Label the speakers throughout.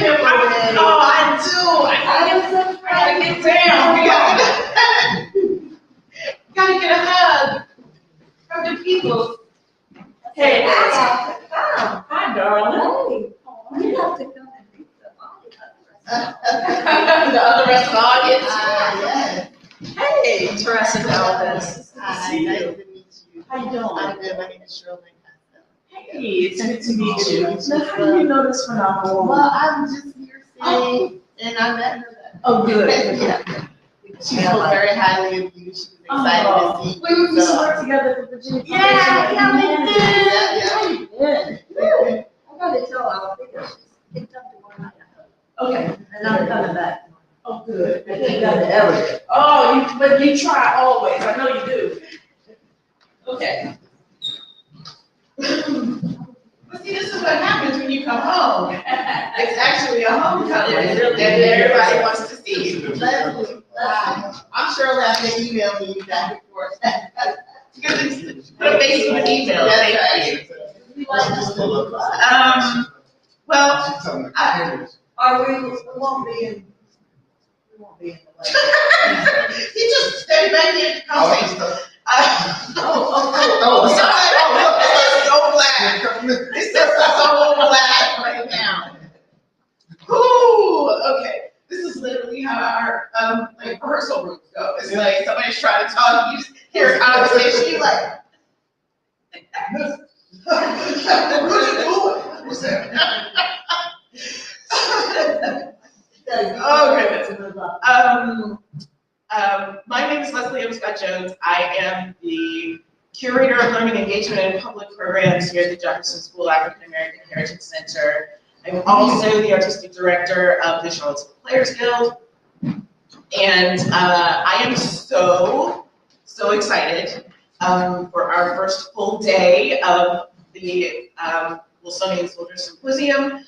Speaker 1: Oh, I do. I gotta get down. Gotta get a hug from the people. Hey, hi, darling.
Speaker 2: You have to come and meet the
Speaker 1: The other rest of the audience.
Speaker 2: Yes.
Speaker 1: Hey, Teresa Dowell-Vest.
Speaker 2: Hi, nice to meet you.
Speaker 1: How you doing?
Speaker 2: I'm good. My name is Shirley.
Speaker 1: Hey, it's good to meet you. Now, how do you know this phenomenal woman?
Speaker 2: Well, I'm just here saying, and I met her.
Speaker 1: Oh, good.
Speaker 2: Yeah. She spoke very highly of you. She was excited to see you.
Speaker 1: We used to work together at the Virginia.
Speaker 2: Yeah, we did.
Speaker 1: Yeah.
Speaker 2: I gotta tell our figure, she's picked up the one I have.
Speaker 1: Okay.
Speaker 2: And I'm coming back.
Speaker 1: Oh, good.
Speaker 2: I think that's everything.
Speaker 1: Oh, but you try always. I know you do. Okay. But see, this is what happens when you come home. It's actually a homecoming, and everybody wants to see you.
Speaker 2: Leslie, I'm sure that they email me back and forth.
Speaker 1: Put a face with an email. Thank you. Well,
Speaker 2: We won't be in the way.
Speaker 1: he just stayed back here to conversation. It's just so black right now. Ooh, okay. This is literally how our like rehearsal rooms go. It's like somebody's trying to talk, you hear a conversation, you're like, what are you doing? What's that? Oh goodness. My name is Leslie Jones. I am the Curator of Learning Engagement and Public Programs here at the Jefferson School African American Heritage Center. I'm also the Artistic Director of the Charlottesville Players Guild. And I am so excited for our first full day of the Wilsonian Soldier Symposium.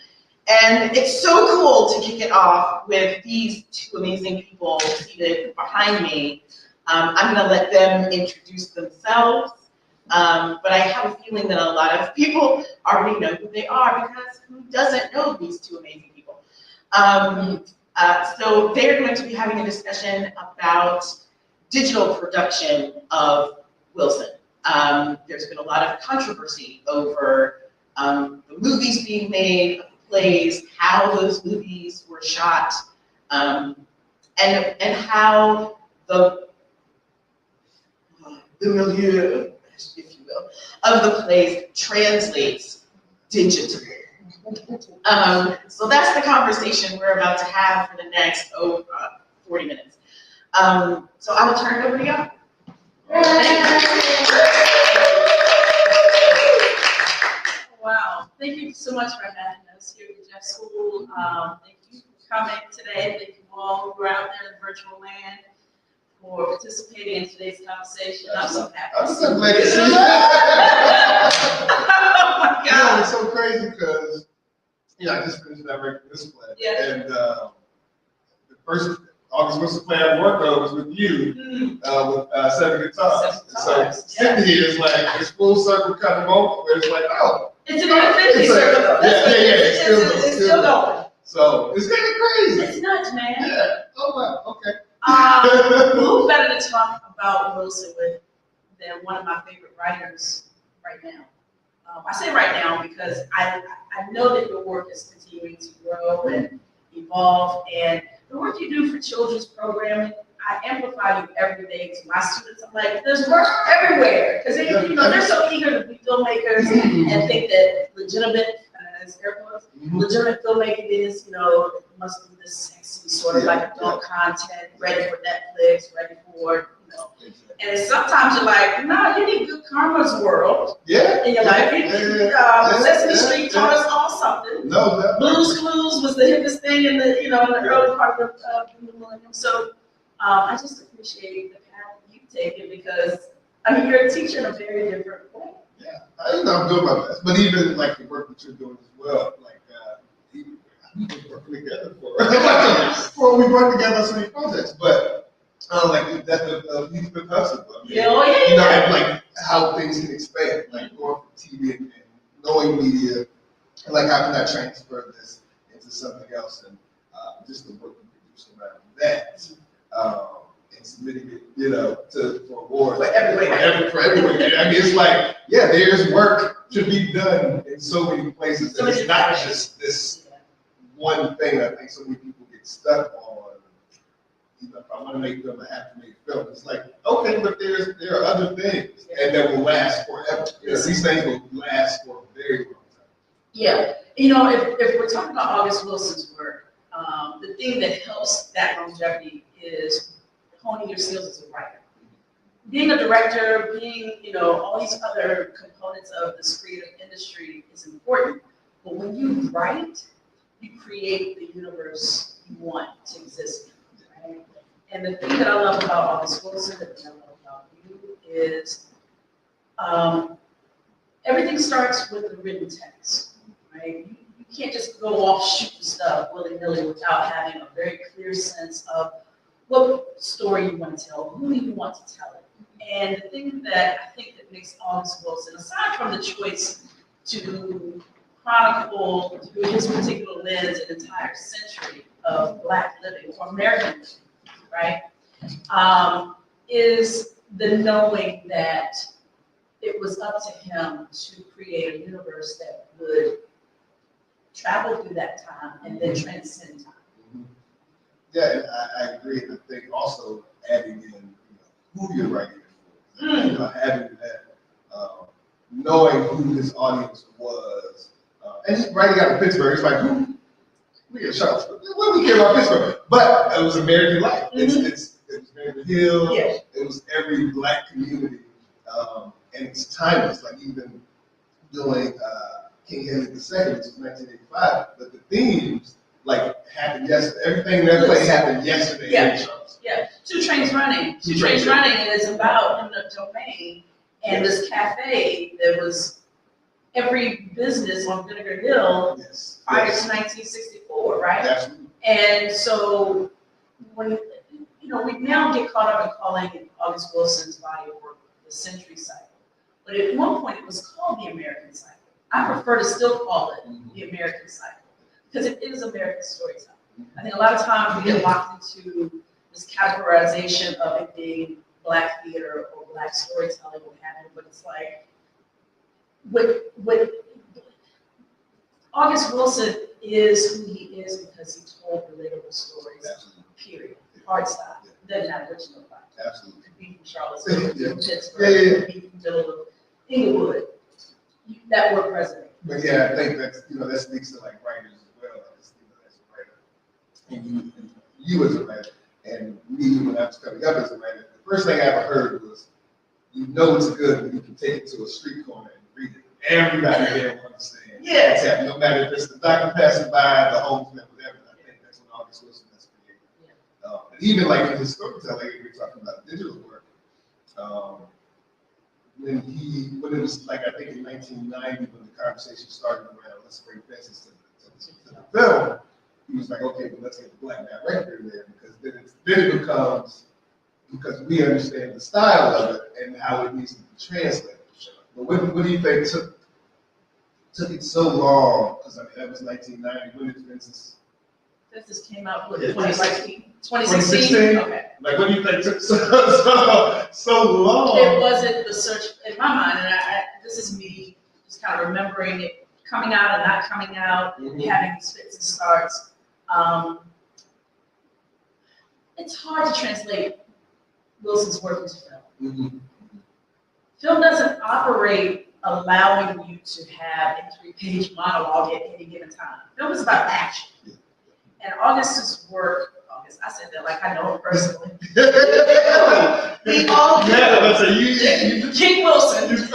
Speaker 1: And it's so cool to kick it off with these two amazing people seated behind me. I'm going to let them introduce themselves, but I have a feeling that a lot of people already know who they are, because who doesn't know these two amazing people? So they're going to be having a discussion about digital production of Wilson. There's been a lot of controversy over the movies being made, plays, how those movies were shot, and how the milieu, if you will, of the plays translates digitally. So that's the conversation we're about to have for the next 40 minutes. So I will turn it over to y'all.
Speaker 3: Wow, thank you so much for having us here at the Jeff School. Thank you for coming today. Thank you all who are out there in the virtual land for participating in today's conversation. I'm so happy.
Speaker 4: I'm so glad to see you.
Speaker 3: Oh my
Speaker 4: You know,
Speaker 3: God.
Speaker 4: it's so crazy because, I just finished that record display.
Speaker 3: Yeah.
Speaker 4: And the first August Wilson play I worked on was with you, with 7 guitars. So sitting here is like this full circle kind of moment where it's like, oh.
Speaker 3: It's an infinity circle.
Speaker 4: It's
Speaker 3: still going.
Speaker 4: So it's kind of crazy.
Speaker 3: It's nuts, man.
Speaker 4: Yeah. Oh, wow. Okay.
Speaker 3: Who better to talk about Wilson with than one of my favorite writers right now? I say right now because I know that your work is continuing to grow and evolve, and the work you do for children's programming, I amplify you every day to my students. I'm like, there's work everywhere, because they're so eager to be filmmakers and think that legitimate, as air quotes, legitimate filmmaking is, it must be this sexy sort of like adult content, ready for Netflix, ready for, And sometimes you're like, no, you need Good Karma's world in your life. Sesame Street taught us all something.
Speaker 4: No,
Speaker 3: Blue's Clues was the hippest thing in the, in the early part of the millennium. So I just appreciate the path you've taken, because you're a teacher in a very different way.
Speaker 4: Yeah, I'm doing my best. But even like the work that you're doing as well, like we've been working together for we worked together on so many projects, but like that of youth production. Like how things can expand, like going from TV and knowing media, and like how can I transfer this into to something else, and just the work we produce around that, and submitting it, for awards.
Speaker 1: For everywhere.
Speaker 4: For everywhere. I mean, it's like, yeah, there's work to be done in so many places, and it's not just this one thing. I think so many people get stuck on. If I want to make film, I have to make film. It's like, okay, but there are other things, and that will last forever. These things will last for a very long time.
Speaker 3: Yeah, if we're talking about August Wilson's work, the thing that helps that longevity is honing your skills as a writer. Being a director, being, all these other components of this creative industry is important, but when you write, you create the universe you want to exist in, right? And the thing that I love about August Wilson, the thing I love about you is everything starts with the written text, right? You can't just go off shooting stuff willy-nilly without having a very clear sense of what story you want to tell, who you want to tell it. And the thing that I think that makes August Wilson, aside from the choice to chronicle through his particular lens an entire century of Black living or American living, right, is the knowing that it was up to him to create a universe that would travel through that time and then transcend time.
Speaker 4: Yeah, and I agree. I think also adding in who you're writing it for, having that, knowing who his audience was, and just writing out of Pittsburgh. It's like, who? We in Charlotte. What do we care about Pittsburgh? But it was American life. It was American Hill.
Speaker 3: Yeah.
Speaker 4: It was every Black community, and it's timeless. Like even doing King Henry II, which was 1985, but the themes happened yesterday. Everything in that play happened yesterday in Charles.
Speaker 3: Yeah, Two Trains Running. Two Trains Running is about in the domain and this cafe that was every business on Vinegar Hill prior to 1964, right?
Speaker 4: Absolutely.
Speaker 3: And so when we now get caught up in calling August Wilson's body of work the century cycle, but at one point it was called the American cycle. I prefer to still call it the American cycle because it is American storytelling. I think a lot of times we get locked into this categorization of it being Black theater or Black storytelling, what have you, but it's like, what August Wilson is who he is because he told relatable stories, period. Hard stop. Doesn't matter what you look like.
Speaker 4: Absolutely.
Speaker 3: Could be from Charlottesville, could be from Pittsburgh,
Speaker 4: Yeah.
Speaker 3: could be from Dillon, Inglewood. That work resonates.
Speaker 4: But yeah, I think that speaks to writers as well. As a writer, and you as a writer, and me when I was coming up as a writer, the first thing I ever heard was, it's good when you can take it to a street corner and read it. Everybody there will understand.
Speaker 1: Yeah.
Speaker 4: What's happening, no matter if it's the doctor passing by, the homeless, whatever. I think that's when August Wilson has created. And even in his storytelling, we're talking about digital work. When it was I think in 1990 when the conversation started around let's bring fences to the film, he was like, okay, well let's get the Black director in there because then it becomes, because we understand the style of it and how it needs to be translated. But what do you think took it so long? Because that was 1990. When did Fences?
Speaker 3: Fences came out with
Speaker 4: 2016.
Speaker 3: 2016. Okay.
Speaker 4: What do you think took so long?
Speaker 3: It wasn't the search in my mind, and this is me just kind of remembering it coming out and not coming out, having these fits and starts. It's hard to translate Wilson's work into film. Film doesn't operate allowing you to have a 3-page monologue at any given time. Film is about action. And August's work, I said that like I know him personally. We all do.
Speaker 4: Yeah,
Speaker 3: King Wilson.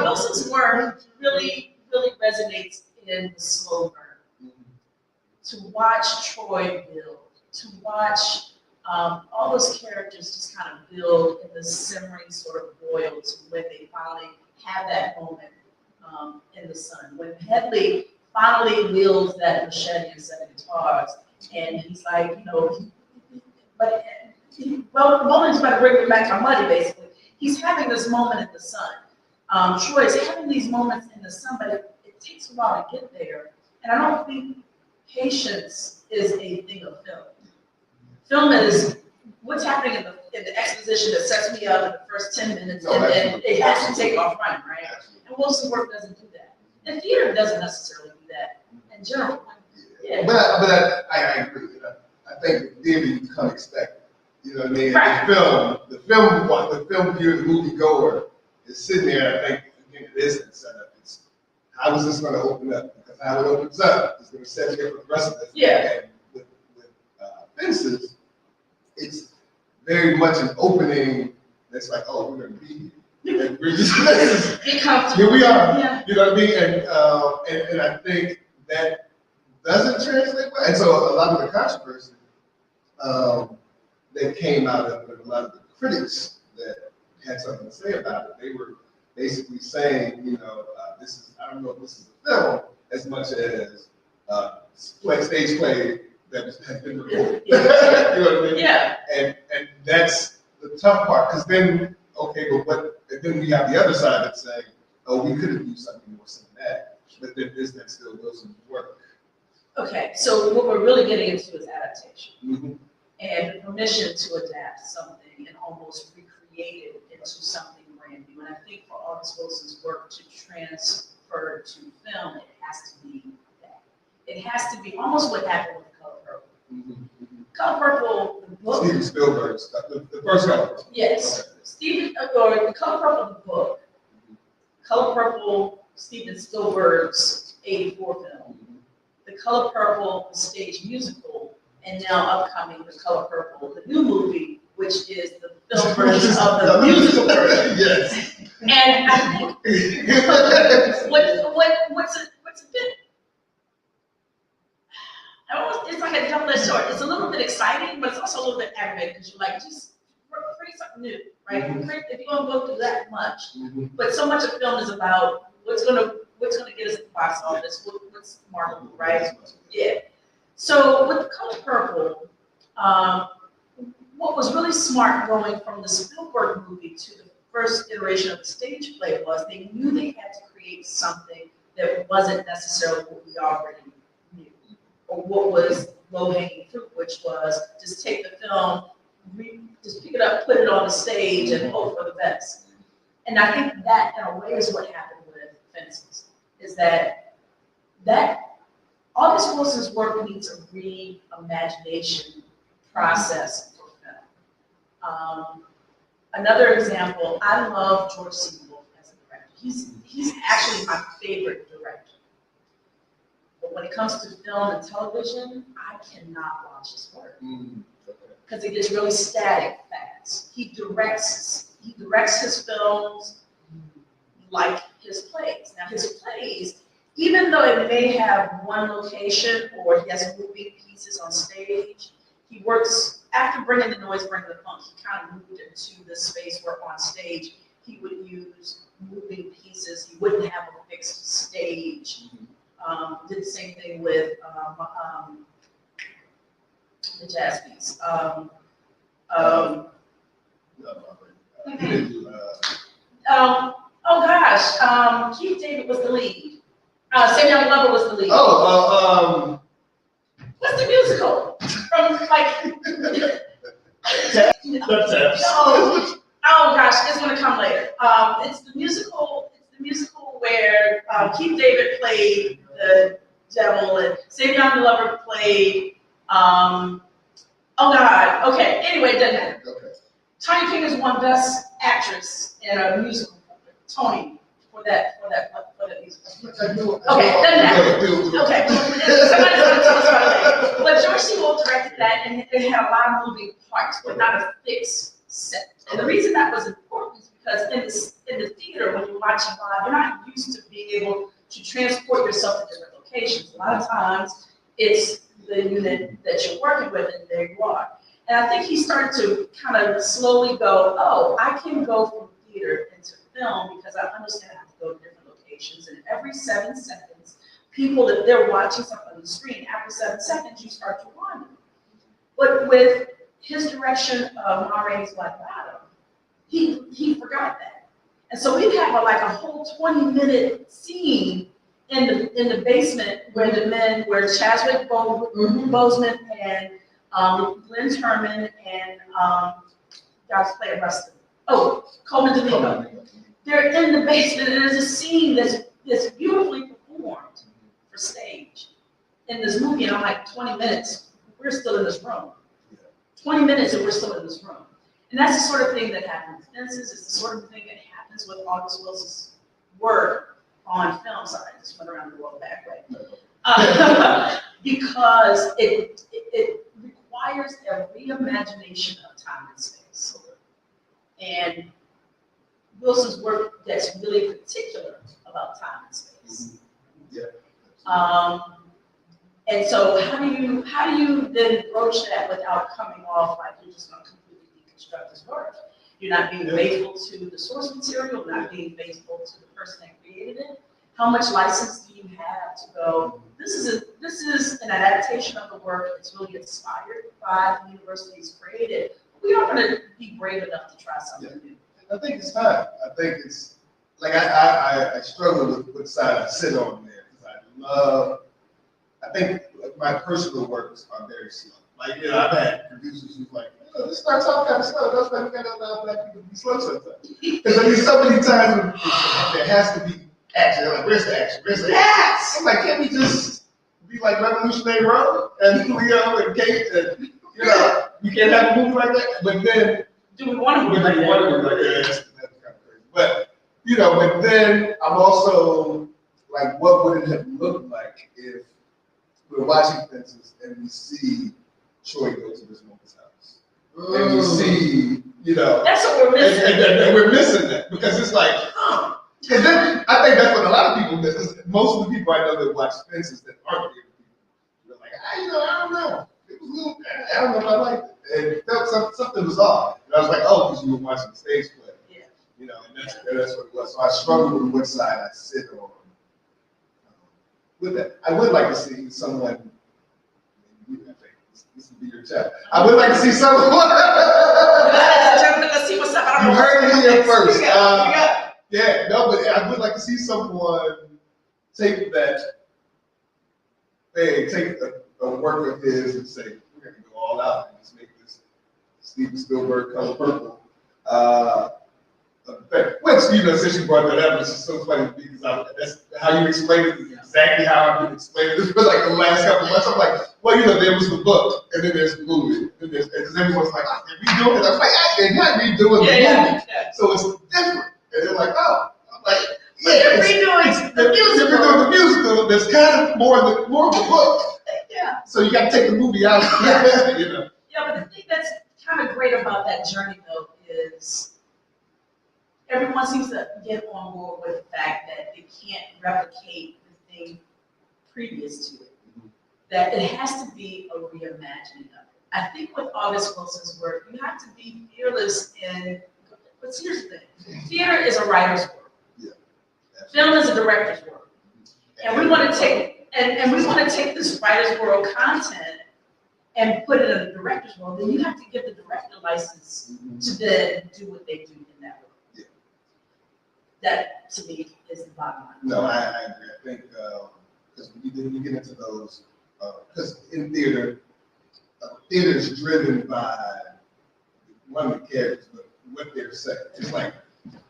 Speaker 3: Wilson's work really, really resonates in the slow burn. To watch Troy build, to watch all those characters just kind of build in the simmering sort of boil to when they finally have that moment in the sun. When Headley finally wields that machete and 7 guitars, and he's like, but the moment's about to bring me back to money, basically. He's having this moment in the sun. Troy's having these moments in the sun, but it takes a while to get there. And I don't think patience is a thing of film. Film is what's happening in the exposition that sets me up in the first 10 minutes, and then it has to take off running, right? And Wilson's work doesn't do that. And theater doesn't necessarily do that in general. Yeah.
Speaker 4: But I agree. I think theater you come expect. You know what I mean?
Speaker 3: Right.
Speaker 4: The film viewer, the movie goer is sitting there. I think again, it isn't set up. It's how is this going to open up? Because how it opens up is going to set you up for the rest of this.
Speaker 3: Yeah.
Speaker 4: And with Fences, it's very much an opening that's like, oh, we're going to be here. And we're just here we are.
Speaker 3: Yeah.
Speaker 4: You know what I mean? And I think that doesn't translate well. And so a lot of the controversy that came out of it, a lot of the critics that had something to say about it, they were basically saying, you know, this is, I don't know if this is a film as much as stage play that has been recorded. You know what I mean?
Speaker 3: Yeah.
Speaker 4: And that's the tough part, because then, okay, but then we have the other side that's saying, oh, we could have used something more cinematic, but then is that still Wilson's work?
Speaker 3: Okay, so what we're really getting into is adaptation.
Speaker 4: Mm-hmm.
Speaker 3: And the permission to adapt something and almost recreate it into something brand new. And I think for August Wilson's work to transfer to film, it has to be that. It has to be almost what happened with Color Purple.
Speaker 4: Mm-hmm.
Speaker 3: Color Purple, the book.
Speaker 4: Steven Spielberg's stuff, the first Color Purple.
Speaker 3: Yes.
Speaker 4: Okay.
Speaker 3: Or the Color Purple, the book. Color Purple, Steven Spielberg's '84 film. The Color Purple, the stage musical. And now upcoming, The Color Purple, the new movie, which is the film version of the musical version.
Speaker 4: Yes.
Speaker 3: And I think what's a bit, it's like a double-edged sword. It's a little bit exciting, but it's also a little bit aggravating because you're like, just create something new, right?
Speaker 4: Mm-hmm.
Speaker 3: If you're gonna go through that much,
Speaker 4: Mm-hmm.
Speaker 3: but so much of film is about what's gonna get us at the box office, what's marketable, right? Yeah. So with The Color Purple, what was really smart going from the Spielberg movie to the first iteration of the stage play was they knew they had to create something that wasn't necessarily what we already knew, or what was low-hanging fruit, which was just take the film, just pick it up, put it on the stage, and hope for the best. And I think that, in a way, is what happened with Fences, is that August Wilson's work needs a reimagination process for film. Another example, I love George C. Wolfe as a director. He's actually my favorite director. But when it comes to film and television, I cannot watch his work because it gets really static fast. He directs his films like his plays. Now his plays, even though it may have one location or he has moving pieces on stage, he works, after Bringing the Noise, Bringing the Funk, he kind of moved into the space where on stage he would use moving pieces. He wouldn't have a fixed stage. Did the same thing with the jazz piece. Oh gosh, Keith David was the lead. Samuel Glover was the lead. What's the musical? From like. Oh gosh, it's gonna come later. It's the musical where Keith David played the devil and Samuel Glover played. Oh God. Okay. Anyway, it doesn't matter.
Speaker 4: Okay.
Speaker 3: Tony Fingers won Best Actress in a musical. Tony for that musical. Okay, doesn't matter. Okay. Somebody's gonna tell us about it. But George C. Wolfe directed that, and it had a lot of moving parts, but not a fixed set. And the reason that was important is because in the theater, when you're watching live, you're not used to being able to transport yourself to different locations. A lot of times, it's the unit that you're working with, and there you are. And I think he started to kind of slowly go, oh, I can go from theater into film because I understand how to go to different locations. And every 7 seconds, people, if they're watching something on the screen, after 7 seconds, you start to wander. But with his direction of Ma Rainey's Black Bottom, he forgot that. And so we have a whole 20-minute scene, in the basement where Chadwick Boseman and Glenn Turman and guys play the rest of it. Oh, Coleman Domingo. They're in the basement, and there's a scene that's beautifully performed for stage in this movie, and I'm like, 20 minutes, we're still in this room. 20 minutes and we're still in this room. And that's the sort of thing that happens with Fences. It's the sort of thing that happens with August Wilson's work on film. Sorry, I just went around the world that way. Because it requires a reimagination of time and space. And Wilson's work gets really particular about time and space. And so how do you then broach that without coming off like you're just going to completely deconstruct his work? You're not being faithful to the source material, not being faithful to the person that created it. How much license do you have to go, this is an adaptation of the work that's really inspired by the university's created. We are going to be brave enough to try something new.
Speaker 4: I think it's time. I think it's, like, I struggle with what side I sit on there, because I think my personal works are very slow. Like, I've had producers who's like, this starts off kind of slow. That's why we got to allow black people to be slow sometimes. Because I mean, so many times there has to be action. They're like, where's the action? Where's the action? I'm like, can't we just be like Revolutionary Road and Leo and Kate and, you can't have a movie like that? But then,
Speaker 3: do we want to move like that?
Speaker 4: That's kind of crazy. But, but then I'm also like, what would it have looked like if we're watching Fences and we see Troy go to this woman's house? And we see,
Speaker 3: that's what we're missing.
Speaker 4: And we're missing that because it's like, and then I think that's what a lot of people miss. Most of the people I know that watch Fences that aren't theater people, they're like, I don't know. It was a little, I don't know if I liked it. And it felt something was off. And I was like, oh, because you were watching the stage play. Yeah. And that's what it was. So I struggled with what side I sit on. With that, I would like to see someone. This would be your chat. I would like to see someone.
Speaker 3: Let's see what's up.
Speaker 4: You heard it here first. Yeah, no, but I would like to see someone take that. Hey, take a work of his and say, we're going to go all out and just make this Steven Spielberg Color Purple. Which, since you brought that up, it's just so funny because that's how you explain it is exactly how I've been explaining this for like the last couple of months. I'm like, well, there was the book, and then there's the movie, and because everyone's like, oh, they're redoing it. I was like, actually, you're not redoing the movie. So it's different. And they're like, oh. I'm like,
Speaker 3: they're redoing the musical.
Speaker 4: They're redoing the musical. There's kind of more of the book.
Speaker 3: Yeah.
Speaker 4: So you got to take the movie out.
Speaker 3: Yeah, but the thing that's kind of great about that journey, though, is everyone seems to get on board with the fact that they can't replicate the thing previous to it. That it has to be a reimagining of it. I think with August Wilson's work, you have to be fearless in, but here's the thing, theater is a writer's work. Yeah. Film is a director's work. And we want to take, and we want to take this writer's world content and put it in the director's world, then you have to give the director license to then do what they do in that world. Yeah. That, to me, is the bottom line.
Speaker 4: No, I agree. I think, because when you get into those, because in theater is driven by one of the characters, but what they're saying. It's like,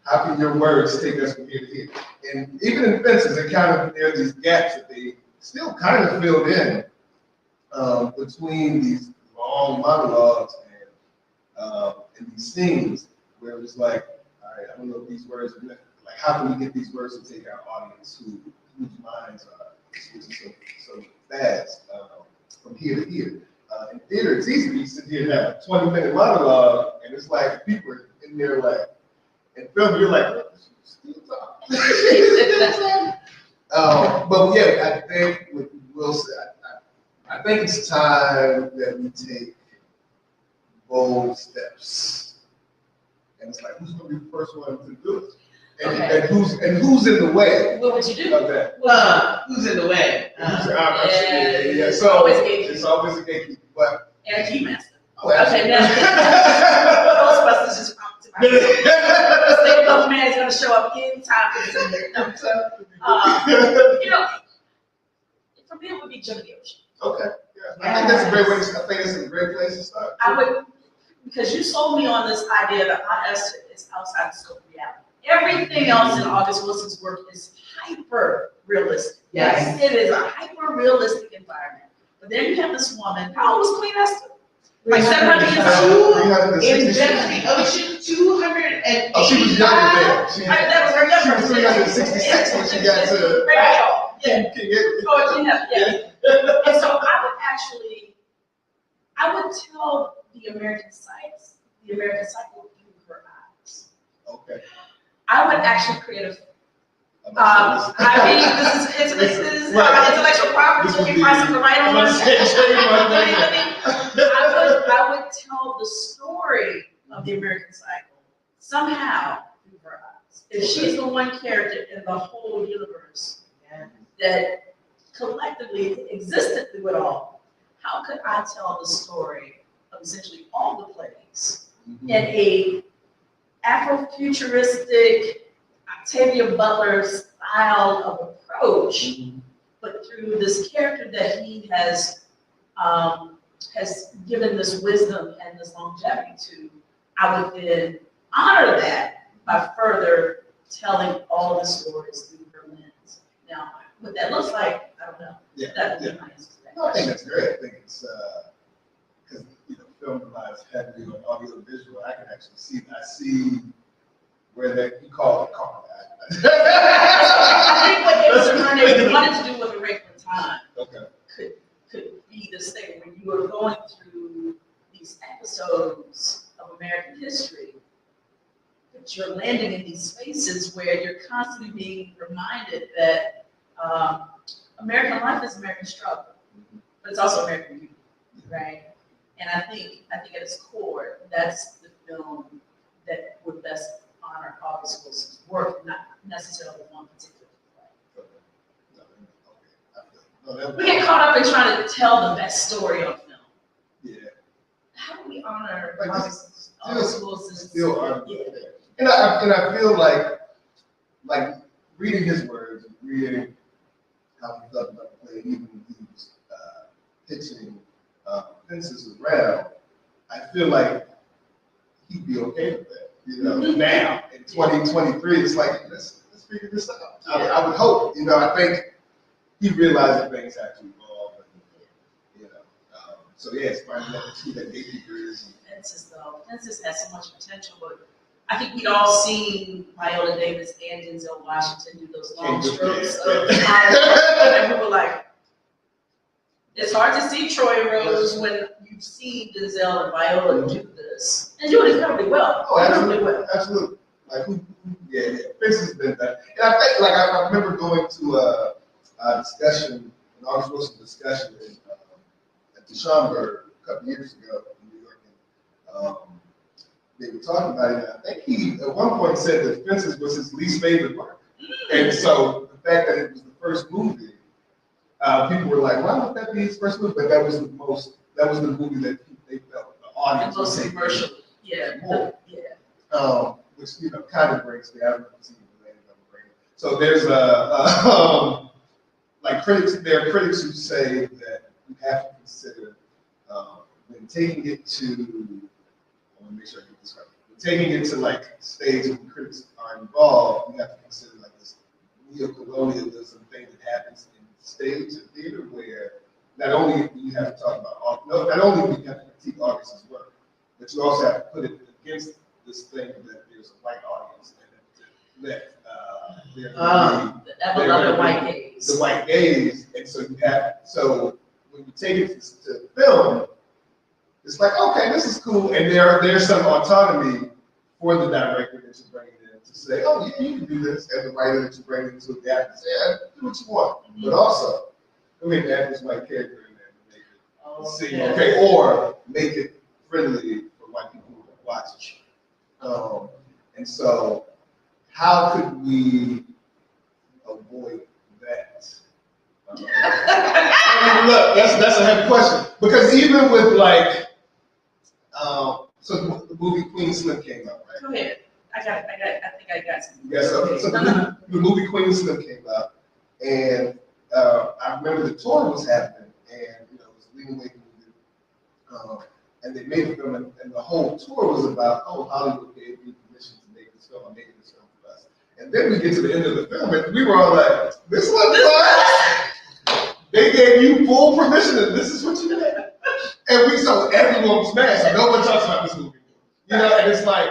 Speaker 4: how can your words take us from here to here? And even in Fences, there are these gaps that they still kind of filled in between these long monologues and these scenes where it was like, all right, I don't know if these words are like, how can we get these words to take our audience whose minds are so fast from here to here. In theater, it's easy to sit here and have a 20-minute monologue, and it's like people are in there like, in film, you're like, still talking. But yeah, I think with Wilson, I think it's time that we take bold steps. And it's like, who's going to be the first one to do it? And who's in the way?
Speaker 3: What would you do?
Speaker 4: Of that?
Speaker 1: Well, who's in the way?
Speaker 4: Yeah. So it's always a gatekeeper, but
Speaker 3: and a keymaster.
Speaker 4: oh,
Speaker 3: okay, now Ghostbusters is to my The state government man is gonna show up anytime for this event. No, so, you know, for me, it would be Jimmy Ocean.
Speaker 4: Okay, yeah. I think that's a great way to, I think it's a great place to start.
Speaker 3: I would, because you sold me on this idea that Aunt Esther is outside the scope of reality. Everything else in August Wilson's work is hyper realistic.
Speaker 1: Yes.
Speaker 3: It is a hyper realistic environment. But then you have this woman, how old was Queen Esther? Like 700 years old?
Speaker 1: In Jimmy Ocean, 285.
Speaker 4: Oh, she was younger there. She
Speaker 3: That was her younger.
Speaker 4: was 366 when she got to
Speaker 3: Yeah.
Speaker 4: King Edward.
Speaker 3: Oh, yeah. And so I would tell the American cycle through her eyes.
Speaker 4: Okay.
Speaker 3: I would actually create a I mean, this is intellectual property, so we find something right on one. I would tell the story of the American cycle somehow through her eyes. If she's the one character in the whole universe that collectively existed through it all, how could I tell the story of essentially all the plays in a Afrofuturistic Octavia Butler style of approach, but through this character that he has given this wisdom and this longevity to? I would then honor that by further telling all the stories through her lens. Now, what that looks like, I don't know.
Speaker 4: Yeah,
Speaker 3: That would be my answer to that
Speaker 4: No, I think
Speaker 3: question.
Speaker 4: that's great. I think it's because film relies heavily on audio visual. I can actually see. I see where that you call it car.
Speaker 3: I think what they wanted to do with Irregular Time
Speaker 4: Okay.
Speaker 3: could be this thing when you are going through these episodes of American history, that you're landing in these spaces where you're constantly being reminded that American life is American struggle, but it's also American youth, right? And I think at its core, that's the film that would best honor August Wilson's work, not necessarily one particular play. We get caught up in trying to tell the best story on film.
Speaker 4: Yeah.
Speaker 3: How do we honor
Speaker 4: Like,
Speaker 3: August Wilson's?
Speaker 4: Still honor.
Speaker 3: Yeah.
Speaker 4: And I feel like reading his words, reading how he felt about the play, even when he was pitching fences around, I feel like he'd be okay with that. Now in 2023, it's like let's figure this out. I would hope. I think he realized that things have to evolve, and so yeah, it's finding that key that gatekeepers.
Speaker 3: Fences has so much potential, but I think we'd all seen Viola Davis and Denzel Washington do those long strokes of time, and we were like, it's hard to see Troy and Rose when you've seen Denzel and Viola do this and do it incredibly well.
Speaker 4: Oh, absolutely. Like Fences has been that, and I think I remember going to a discussion, an August Wilson discussion at the Schomburg a couple years ago in New York. And, they were talking about it, and I think he at one point said that Fences was his least favorite part. And so the fact that it was the first movie, people were like, why would that be his first movie? But that was the movie that they felt the audience
Speaker 3: The most commercial.
Speaker 4: more.
Speaker 3: Yeah.
Speaker 4: Which kind of brings me, I don't know if it's even related, I'm bringing. So there's there are critics who say that you have to consider when taking it to, I want to make sure I get this right. When taking it to like stage when critics are involved, you have to consider like this neo-colonialism thing that happens in stage and theater, where not only do you have to talk about, not only do you have to critique August's work, but you also have to put it against this thing that there's a white audience and that
Speaker 3: That beloved white gaze.
Speaker 4: The white gaze, and so when you take it to film, it's like, okay, this is cool, and there's some autonomy for the director that you're bringing in to say, oh, yeah, you can do this, and the writer that you bring into it, yeah, do what you want, but also, go ahead and add this white character in there and make it seem okay, or make it friendly for white people who watch it. And so, how could we avoid that? I mean, look, that's a heavy question, because even with So the movie Queen Slim came out, right?
Speaker 3: Go ahead. I think I got something.
Speaker 4: Yeah, so the movie Queen Slim came out, and I remember the tour was happening, and it was Lena Waithe, and they made a film, and the whole tour was about, Hollywood gave me permission to make this film, I'm making this film for us. And then we get to the end of the film, and we were all like, this looks fun. They gave you full permission, and this is what you did. And so everyone was mad, so no one talks about this movie. And it's like,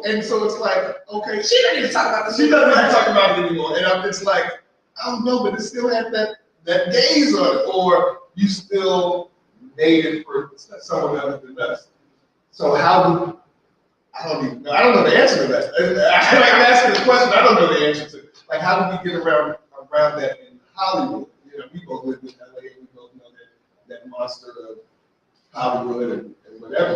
Speaker 4: and so it's like, okay.
Speaker 3: She doesn't even talk about this.
Speaker 4: She doesn't even talk about it anymore. And it's like, I don't know, but it still had that gaze on it, or you still made it for someone other than us. So I don't even know. I don't know the answer to that. I'm asking the question, I don't know the answer to it. Like, how do we get around that in Hollywood? We both live in LA, and we both know that monster of Hollywood and whatever.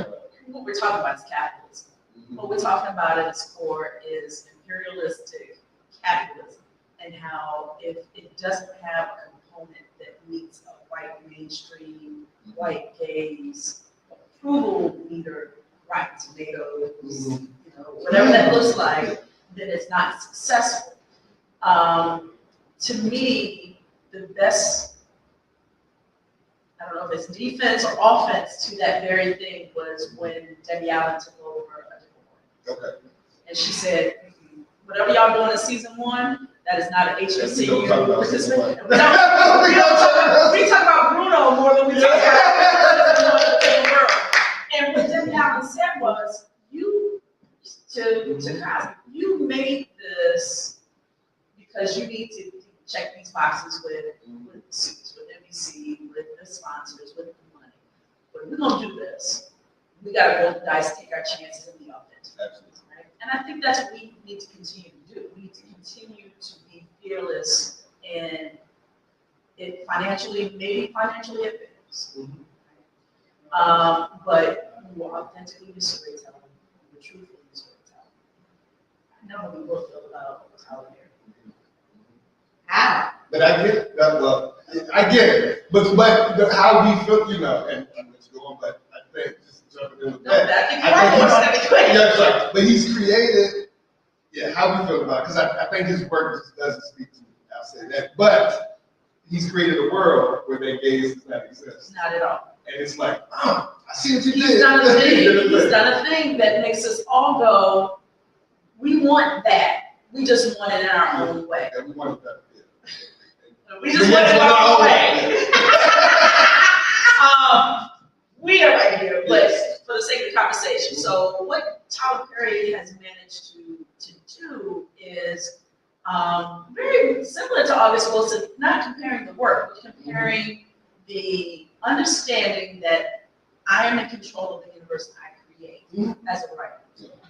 Speaker 3: What we're talking about is capitalism. Mm-hmm. What we're talking about at its core is imperialistic capitalism, and how if it doesn't have a component that meets a white mainstream, white gaze approval meter, Rotten Tomatoes, whatever that looks like, then it's not successful. To me, the best, I don't know if it's defense or offense to that very thing was when Debbie Allen took over a different one. Okay. And she said, whatever y'all doing in season 1, that is not an HBCU participant. We talk about Bruno more than we talk about the world. And what Debbie Allen said was, to Cosby, you made this because you need to check these boxes with NBC, with the sponsors, with the money. But we're gonna do this. We gotta roll the dice, take our chances, and be authentic. Absolutely. Right? And I think that's what we need to continue to do. We need to continue to be fearless and maybe financially it fails. But more authentically be storytelling, more truthfully be storytelling. I know we both feel about Tyler Perry. How?
Speaker 4: But I get it. Well, I get it. But how we feel, and let's go on, but I think just jumping in with that. But he's created, how we feel about it, because I think his work just doesn't speak to me. I'll say that. But he's created a world where that gaze does not exist.
Speaker 3: Not at all.
Speaker 4: And it's like, I see what you did.
Speaker 3: He's done a thing that makes us all go, we want that. We just want it in our own way.
Speaker 4: And we want it that.
Speaker 3: We just want it our own way. We are right here, but for the sake of the conversation. So what Tyler Perry has managed to do is very similar to August Wilson, not comparing the work, but comparing the understanding that I am in control of the universe I create as a writer.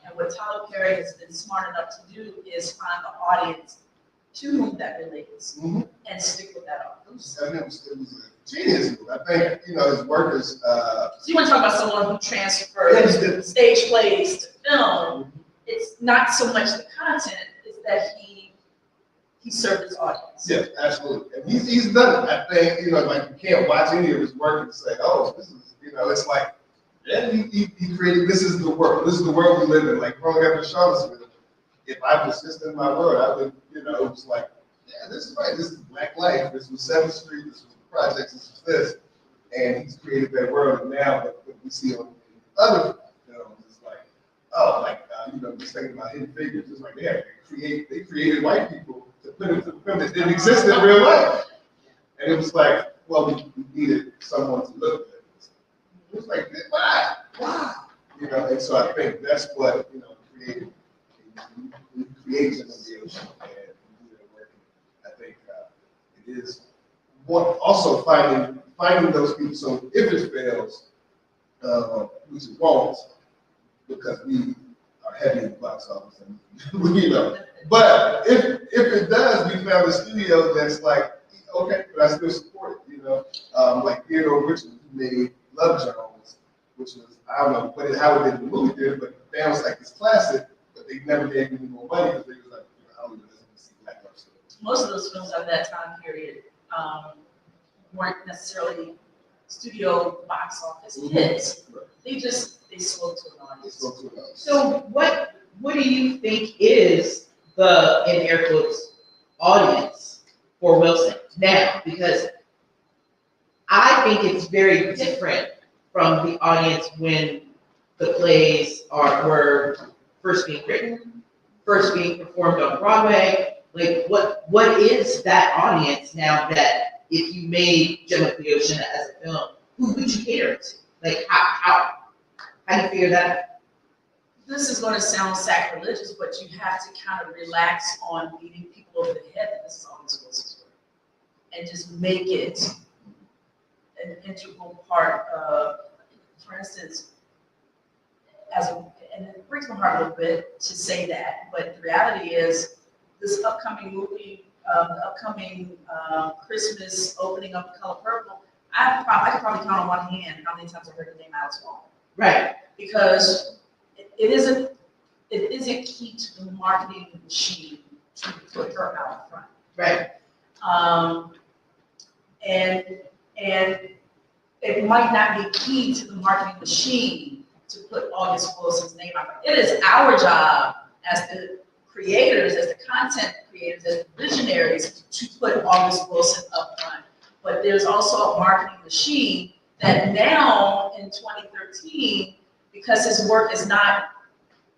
Speaker 3: And what Tyler Perry has been smart enough to do is find the audience to whom that relates and stick with that audience.
Speaker 4: I mean, it was a genius move. I think, his work is.
Speaker 3: So you want to talk about someone who transfers stage plays to film. It's not so much the content, it's that he served his audience.
Speaker 4: Yes, absolutely. And he's done it. I think, like you can't watch any of his work and say, this is, it's like, he created, this is the world. This is the world we live in. Like growing up in Charlottesville, if I was just in my world, I would, it was like, this is right. This is Black life. This was 7th Street. This was the projects. This was this. And he's created that world. And now what we see on other films is like, just thinking about Hidden Figures. It's like, they created white people to put into the film that didn't exist in real life. And it was like, well, we needed someone to look at this. It was like, why? And so I think that's what, created. Creates an ocean and working. I think it is also finding those people. So if it fails, which it won't, because we are heavy in the box office, and But if it does, we found a studio that's like, okay, but I still support it. Like Theodore Richard, who made Love Jones, which was I don't know how it did in the movie theater, but that was like this classic. But they never gave me any more money because they was like, Hollywood doesn't see black art.
Speaker 3: Most of those films of that time period weren't necessarily studio box office hits. They spoke to an audience.
Speaker 1: So what do you think is the, in air quotes, audience for Wilson now? Because I think it's very different from the audience when the plays were first being written, first being performed on Broadway. Like, what is that audience now that if you made Gem of the Ocean as a film, who would you cater to? Like, how do you figure that out?
Speaker 3: This is going to sound sacrilegious, but you have to kind of relax on beating people over the head that this is August Wilson's work, and just make it an integral part of, for instance, and it breaks my heart a little bit to say that, but the reality is this upcoming movie, the upcoming Christmas opening of Color Purple, I could probably count on one hand how many times I heard the name Alice Walker.
Speaker 1: Right.
Speaker 3: Because it isn't key to the marketing machine to put her out front.
Speaker 1: Right.
Speaker 3: And it might not be key to the marketing machine to put August Wilson's name out front. It is our job as the creators, as the content creators, as the visionaries to put August Wilson up front. But there's also a marketing machine that now in 2013, because his work is not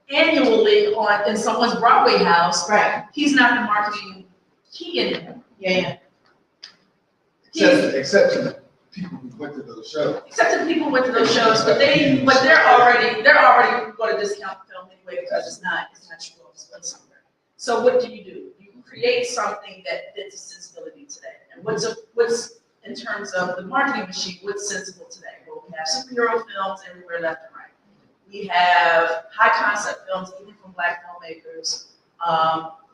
Speaker 3: annually in someone's Broadway house,
Speaker 1: Right.
Speaker 3: he's not the marketing key anymore.
Speaker 1: Yeah.
Speaker 4: Except to the people who went to those shows.
Speaker 3: Except the people who went to those shows, but they're already going to discount the film anyway because it's not true. It's somewhere. So what do? You create something that fits a sensibility today. And what's in terms of the marketing machine, what's sensible today? Well, we have superhero films everywhere left and right. We have high concept films, even from Black filmmakers,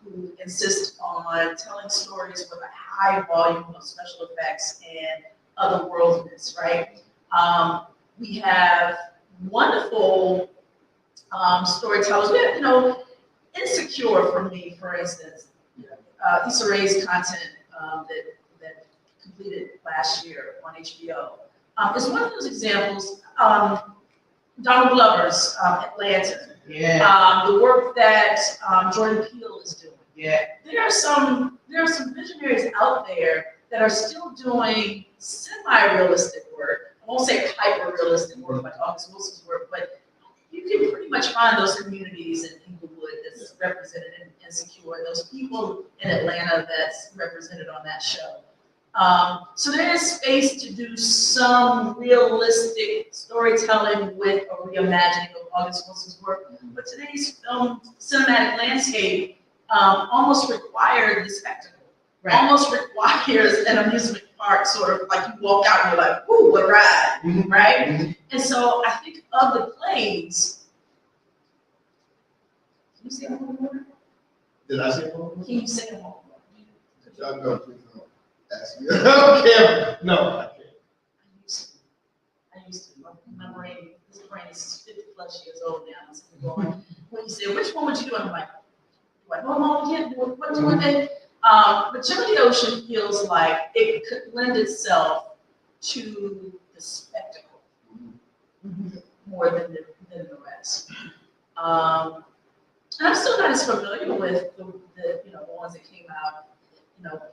Speaker 3: who insist on telling stories with a high volume of special effects and otherworldliness, right? We have wonderful storytellers. We have, Insecure for me, for instance, Issa Rae's content that completed last year on HBO. Is one of those examples. Donald Glover's Atlanta.
Speaker 1: Yeah.
Speaker 3: The work that Jordan Peele is doing.
Speaker 1: Yeah.
Speaker 3: There are some visionaries out there that are still doing semi-realistic work. I won't say hyper-realistic work like August Wilson's work, but you can pretty much find those communities in Inglewood that's represented in Insecure, those people in Atlanta that's represented on that show. So there is space to do some realistic storytelling with a reimagining of August Wilson's work. But today's film cinematic landscape almost requires the spectacle.
Speaker 1: Right.
Speaker 3: Almost requires an amusement park, sort of like you walk out and you're like, "Ooh, what a ride!" Right?
Speaker 4: Mhm.
Speaker 3: And so I think of the plays. Can you say it one more?
Speaker 4: Did I say one?
Speaker 3: Can you say it one more?
Speaker 4: No, please don't ask me. Okay. No, I can't.
Speaker 3: I used to. My brain, this brain is 50 plus years old now. So going, when you say, which one would you do? And I'm like, do I know them all again? What do I do? But Gem of the Ocean feels like it could lend itself to the spectacle more than the rest. And I'm still not as familiar with the ones that came out,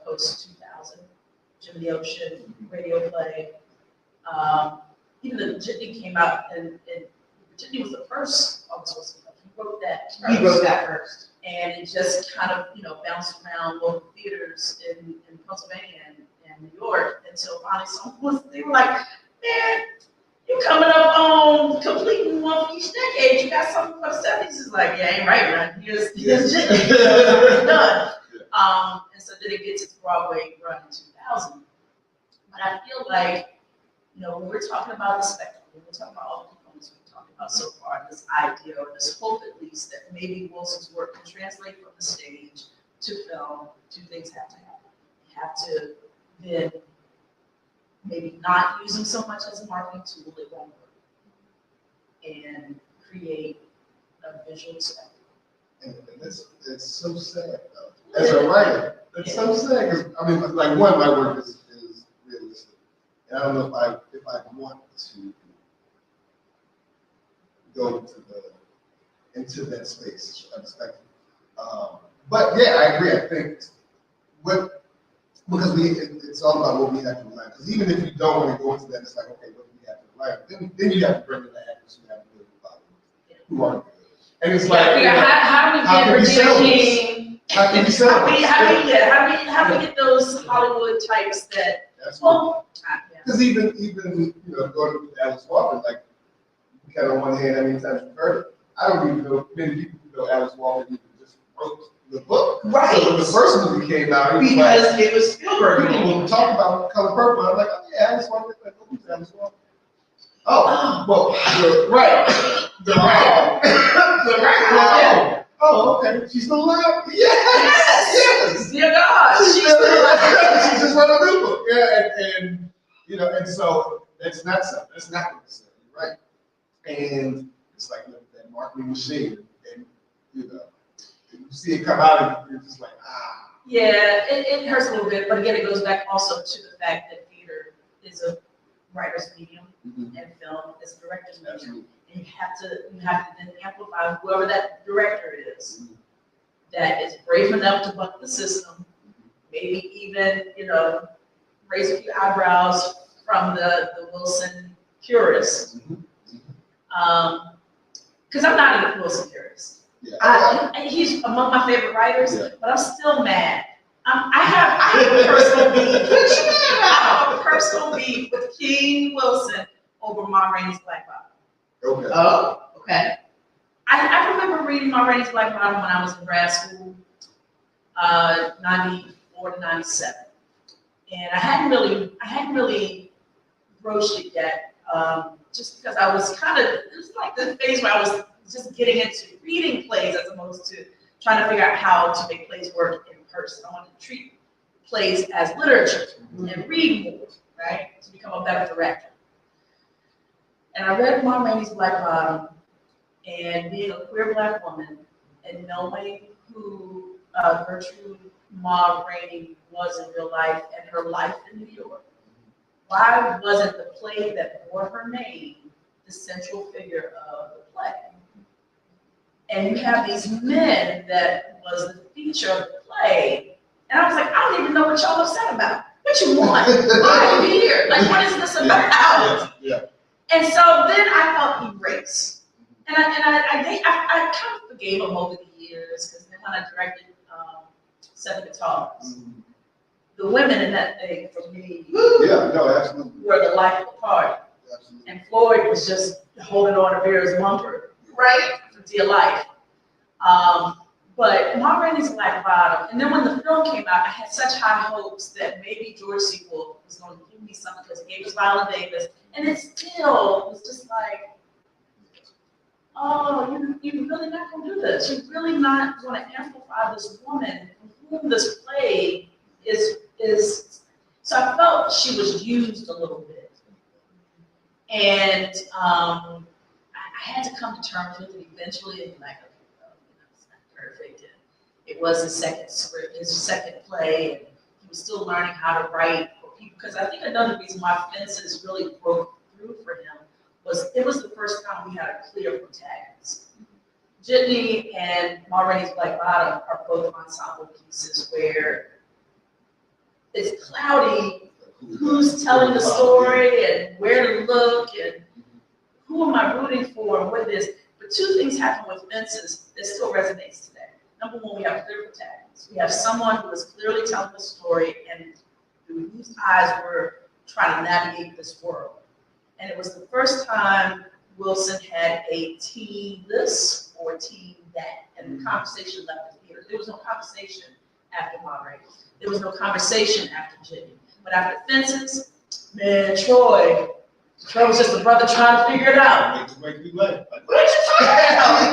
Speaker 3: post 2000. Gem of the Ocean, radio play. Even the Jitney came out, and Jitney was the first August Wilson. He wrote that first.
Speaker 1: He wrote that first.
Speaker 3: And it just kind of, bounced around local theaters in Pennsylvania and New York until finally they were like, man, you coming up on completing one for each decade. You got something for the 70s. It's like, yeah, ain't right, man. Here's Jitney. It's done. And so then it gets its Broadway run in 2000. But I feel like, when we're talking about the spectacle, when we're talking about all the components we've talked about so far, this idea or this hope at least that maybe Wilson's work can translate from the stage to film, two things have to happen. You have to then maybe not use them so much as a marketing tool, it won't work, and create a visual spectacle.
Speaker 4: And it's so sad though. As a writer, it's so sad because like one, my work is realistic, And I don't know if I want to go into that space of spectrum. But yeah, I agree. I think because it's all about what we have to learn. Because even if you don't want to go into that, it's like, okay, what do we have to learn? Then you have to bring in the actors who have to live about who aren't good. And it's like,
Speaker 3: how do we get Virginia King?
Speaker 4: How can we sell them?
Speaker 3: How do we get those Hollywood types that?
Speaker 4: Because even going with Alice Walker, like, kind of on one hand, how many times you've heard it? I don't even know many people who know Alice Walker even just wrote the book.
Speaker 1: Right.
Speaker 4: So when the first movie came out, it was
Speaker 1: Because
Speaker 4: like,
Speaker 1: it was Spielberg.
Speaker 4: people would talk about Color Purple. I'm like, oh yeah, Alice Walker. Like, who's Alice Walker? Oh, well, right. The right. The right. Oh, okay. She's still alive? Yes.
Speaker 3: Dear God,
Speaker 4: She's still alive. She just wrote a new book. Yeah, and so that's not something. That's not what it's saying, right? And it's like that marketing machine, and you see it come out, and you're just like, ah.
Speaker 3: Yeah, it hurts a little bit, but again, it goes back also to the fact that theater is a writer's medium and film is a director's medium.
Speaker 4: Absolutely.
Speaker 3: And you have to then amplify whoever that director is that is brave enough to buck the system, maybe even, raise a few eyebrows from the Wilson purists. Because I'm not a Wilson purist.
Speaker 4: Yeah.
Speaker 3: He's among my favorite writers, but I'm still mad. I have a personal beef. I have a personal beef with King Wilson over Ma Rainey's Black Bottom.
Speaker 4: Okay.
Speaker 1: Oh, okay.
Speaker 3: I remember reading Ma Rainey's Black Bottom when I was in grad school, 94 to 97. And I hadn't really broached it yet, just because I was it was like the phase where I was just getting into reading plays as opposed to trying to figure out how to make plays work in person. I wanted to treat plays as literature and read more, right, to become a better director. And I read Ma Rainey's Black Bottom, and being a queer Black woman and knowing who Gertrude Ma Rainey was in real life and her life in New York, why wasn't the play that bore her name the central figure of the play? And you have these men that was the feature of the play, and I was like, I don't even know what y'all upset about. What you want? Why are you here? Like, what is this about?
Speaker 4: Yeah.
Speaker 3: And so then I felt erased. And I kind of forgave him over the years, because then when I directed Seven Guitars, the women in that thing for me
Speaker 4: Absolutely.
Speaker 3: were the life of the party.
Speaker 4: Absolutely.
Speaker 3: And Floyd was just holding on to Vera's bumper,
Speaker 1: Right?
Speaker 3: for dear life. But Ma Rainey's Black Bottom, and then when the film came out, I had such high hopes that maybe George C. Wolfe was going to give me something, because he gave us Viola Davis, and it still was just like, oh, you're really not going to do this. You're really not going to amplify this woman whom this play is. So I felt she was used a little bit. And I had to come to terms with it eventually, and like, it's not perfect. And it was his second play, and he was still learning how to write for people. Because I think another reason why Fences really broke through for him was it was the first time we had a clear protagonist. Jitney and Ma Rainey's Black Bottom are both ensemble pieces where it's cloudy who's telling the story and where to look and who am I rooting for and what it is. But two things happen with Fences that still resonates today. Number one, we have clear protagonists. We have someone who is clearly telling the story and whose eyes were trying to navigate this world. And it was the first time Wilson had a team this or team that, and the conversation left the theater. There was no conversation after Ma Rainey. There was no conversation after Jimmy. But after Fences, man, Troy was just a brother trying to figure it out. What are you talking about?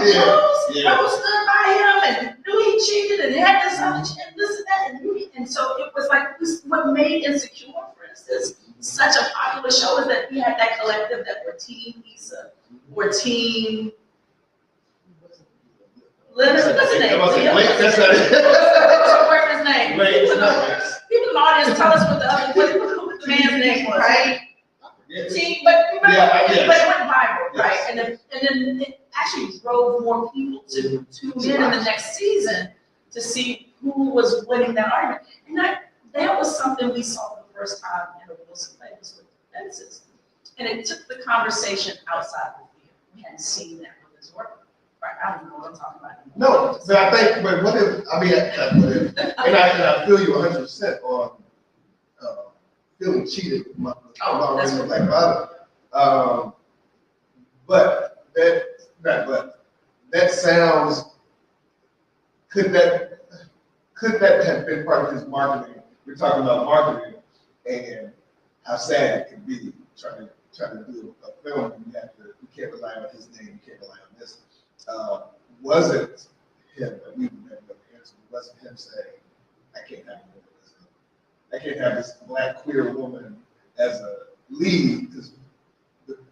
Speaker 3: Rose stood by him and knew he cheated and had this other and this and that. And so it was like, what made Insecure, for instance, such a popular show is that we had that collective that were Team Issa or Team. What's his name? What's your boyfriend's name? People in the audience tell us what the man's name was.
Speaker 1: Right?
Speaker 4: Yeah.
Speaker 3: See, but remember,
Speaker 4: Yeah,
Speaker 3: but it
Speaker 4: yes.
Speaker 3: went viral,
Speaker 4: Yes.
Speaker 3: right? And then it actually drove more people to tune in the next season to see who was winning that argument. And that was something we saw for the first time in a Wilson play, was with fences. And it took the conversation outside the theater. We hadn't seen that with his work. Right, I don't know what I'm talking about anymore.
Speaker 4: No, but I think, but what if, I mean, what if, and I feel you 100% on feeling cheated with my
Speaker 3: that's
Speaker 4: with Black Father. But that sounds, could that have been part of his marketing? We're talking about marketing and how sad it can be trying to do a film. You can't rely on his name, you can't rely on this. Wasn't him, but we never know the answer. It wasn't him saying, I can't have this. I can't have this Black queer woman as a lead because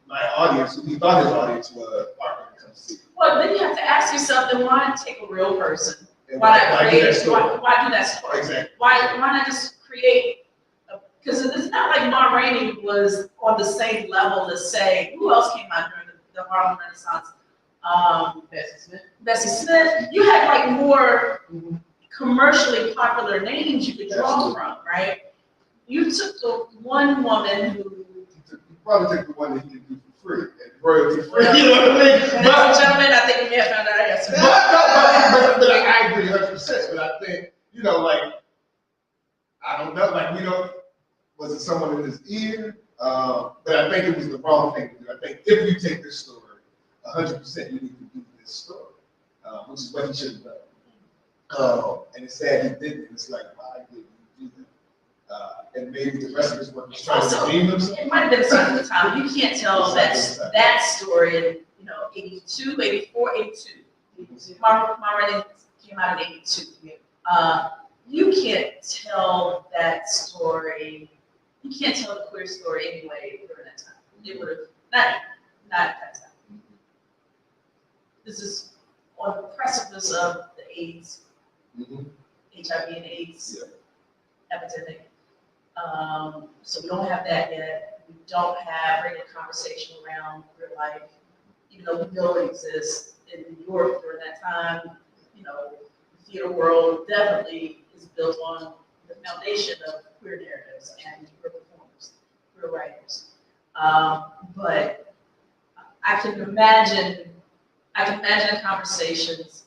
Speaker 4: my audience, who he thought his audience was, aren't going to come see.
Speaker 3: Well, then you have to ask yourself, then why take a real person?
Speaker 4: And
Speaker 3: Why not
Speaker 4: do
Speaker 3: create?
Speaker 4: that story?
Speaker 3: Why do that story?
Speaker 4: Exactly.
Speaker 3: Why not just create? Because it's not like Ma Rainey was on the same level as, say, who else came out during the Harlem Renaissance? Bessie Smith. You had like more commercially popular names you could draw from, right? You took the one woman who.
Speaker 4: You probably took the one that he could do for free and royalty free.
Speaker 3: Well,
Speaker 4: You know what I mean?
Speaker 3: Ladies and gentlemen, I think we may have found out our answer.
Speaker 4: But I agree 100%. But I think, I don't know, was it someone in his ear? But I think it was the wrong thing to do. I think if you take this story, 100% you need to do this story, which is what he should have done. And it's sad he didn't. It's like, why didn't you do that? And maybe the rest of his work was trying to redeem himself.
Speaker 3: It might have been a sign of the time. You can't tell that story in 82, 84, 82. Ma Rainey came out in 82. You can't tell that story. You can't tell the queer story anyway during that time. It would have not at that time. This is on the precipice of the AIDS, HIV and AIDS epidemic. So we don't have that yet. We don't have regular conversation around queer life, even though we know it exists in New York during that time. The theater world definitely is built on the foundation of queer narratives and queer performers, queer writers. But I can imagine conversations,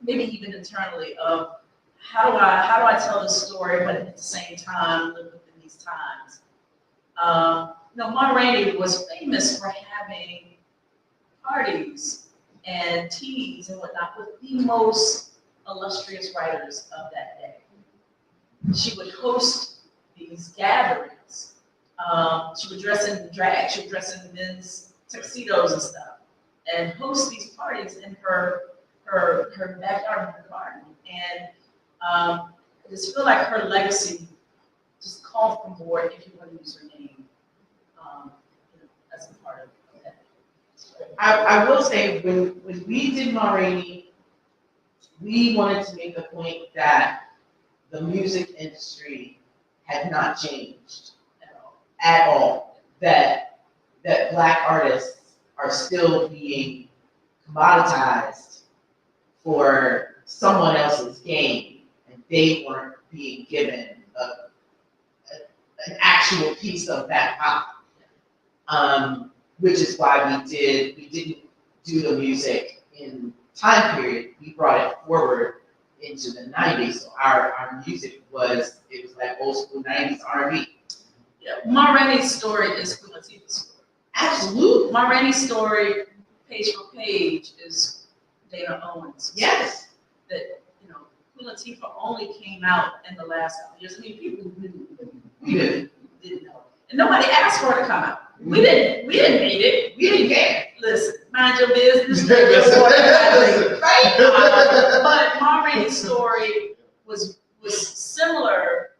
Speaker 3: maybe even internally of how do I tell this story, but at the same time live within these times. Ma Rainey was famous for having parties and teas and whatnot with the most illustrious writers of that day. She would host these gatherings. She would dress in drag, she would dress in men's tuxedos and stuff, and host these parties in her backyard, in her garden. And I just feel like her legacy just called from board, if you want to use her name, as a part of that.
Speaker 1: I will say, when we did Ma Rainey, we wanted to make the point that the music industry had not changed at all. That Black artists are still being commoditized for someone else's gain, and they weren't being given an actual piece of that pie. Which is why we didn't do the music in time period. We brought it forward into the 90s. So our music was like old school 90s R&B.
Speaker 3: Yeah, Ma Rainey's story is Queen Latifah's story.
Speaker 1: Absolutely.
Speaker 3: Ma Rainey's story, page for page, is Dana Owens.
Speaker 1: Yes.
Speaker 3: That Queen Latifah only came out in the last couple years. I mean, people knew,
Speaker 1: We did.
Speaker 3: didn't know, and nobody asked for her to come out. We didn't need it.
Speaker 1: We didn't care.
Speaker 3: Listen, mind your business. Mind your water, right? But Ma Rainey's story was similar,